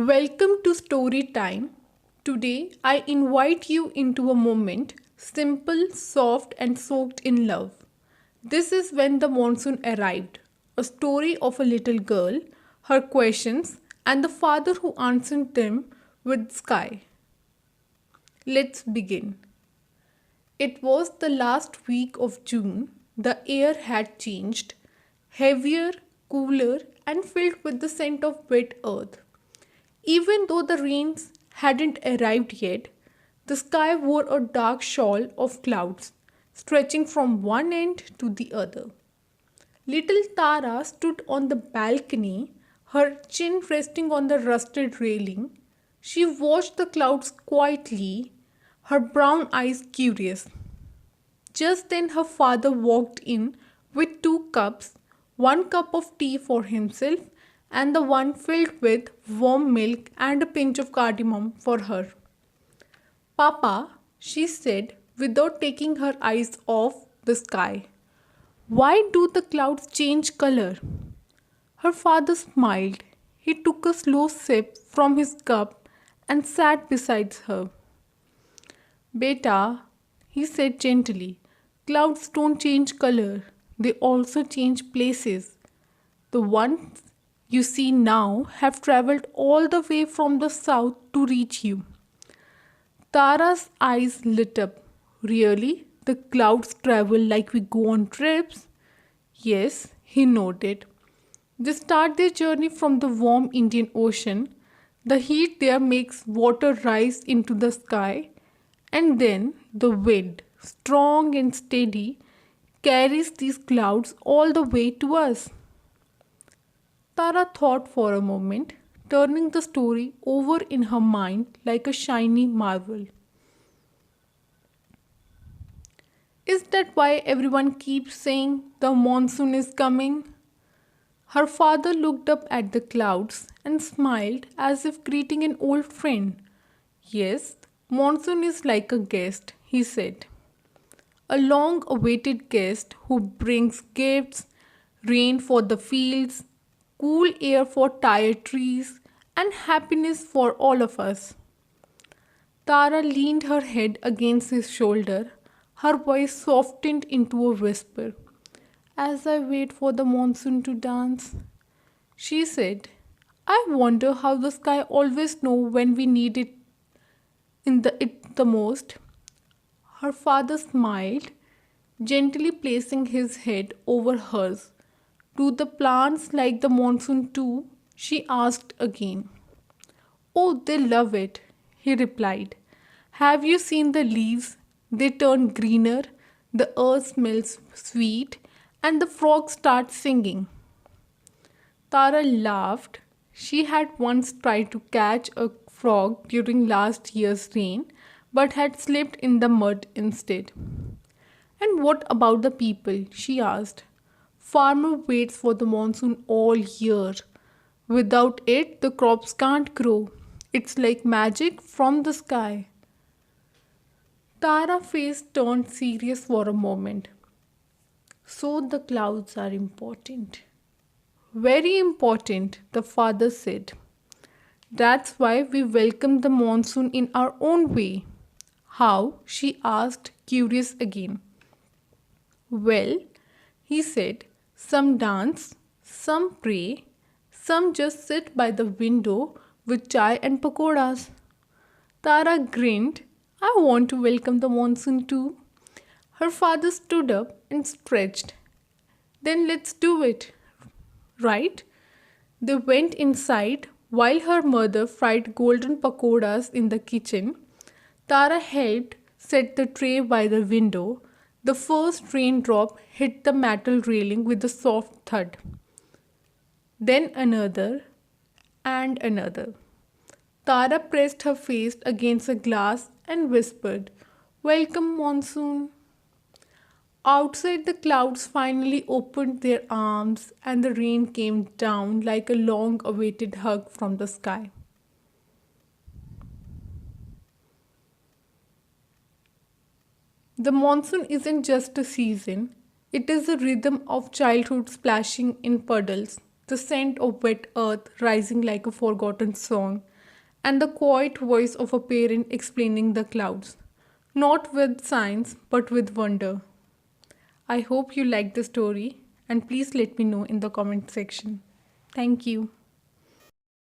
Welcome to Story Time. Today, I invite you into a moment simple, soft, and soaked in love. This is when the monsoon arrived, a story of a little girl, her questions, and the father who answered them with sky. Let's begin. It was the last week of June. The air had changed, heavier, cooler, and filled with the scent of wet earth. Even though the rains hadn't arrived yet, the sky wore a dark shawl of clouds, stretching from one end to the other. Little Tara stood on the balcony, her chin resting on the rusted railing. She watched the clouds quietly, her brown eyes curious. Just then her father walked in with two cups, one cup of tea for himself and the one filled with warm milk and a pinch of cardamom for her. Papa, she said without taking her eyes off the sky, why do the clouds change color? Her father smiled. He took a slow sip from his cup and sat beside her. Beta, he said gently, clouds don't change color, they also change places. The ones you see now have traveled all the way from the south to reach you. Tara's eyes lit up. Really? The clouds travel like we go on trips? Yes, he nodded. They start their journey from the warm Indian Ocean. The heat there makes water rise into the sky, and then the wind, strong and steady, carries these clouds all the way to us. Tara thought for a moment, turning the story over in her mind like a shiny marvel. Is that why everyone keeps saying the monsoon is coming? Her father looked up at the clouds and smiled as if greeting an old friend. Yes, monsoon is like a guest, he said. A long awaited guest who brings gifts, rain for the fields, cool air for tired trees, and happiness for all of us. Tara leaned her head against his shoulder. Her voice softened into a whisper. As I wait for the monsoon to dance, she said, I wonder how the sky always knows when we need it the most. Her father smiled, gently placing his head over hers. Do the plants like the monsoon too? She asked again. Oh, they love it, he replied. Have you seen the leaves? They turn greener, the earth smells sweet, and the frogs start singing. Tara laughed. She had once tried to catch a frog during last year's rain, but had slipped in the mud instead. And what about the people? She asked. Farmer waits for the monsoon all year. Without it, the crops can't grow. It's like magic from the sky. Tara's face turned serious for a moment. So the clouds are important. Very important, the father said. That's why we welcome the monsoon in our own way. How? She asked, curious again. Well, he said, some dance, some pray, some just sit by the window with chai and pakoras. Tara grinned. I want to welcome the monsoon too. Her father stood up and stretched. Then let's do it, right? They went inside while her mother fried golden pakoras in the kitchen. Tara helped set the tray by the window. The first raindrop hit the metal railing with a soft thud. Then another and another. Tara pressed her face against a glass and whispered, Welcome, monsoon. Outside, the clouds finally opened their arms and the rain came down like a long awaited hug from the sky. The monsoon isn't just a season, it is a rhythm of childhood splashing in puddles, the scent of wet earth rising like a forgotten song, and the quiet voice of a parent explaining the clouds, not with science but with wonder. I hope you liked the story and please let me know in the comment section. Thank you.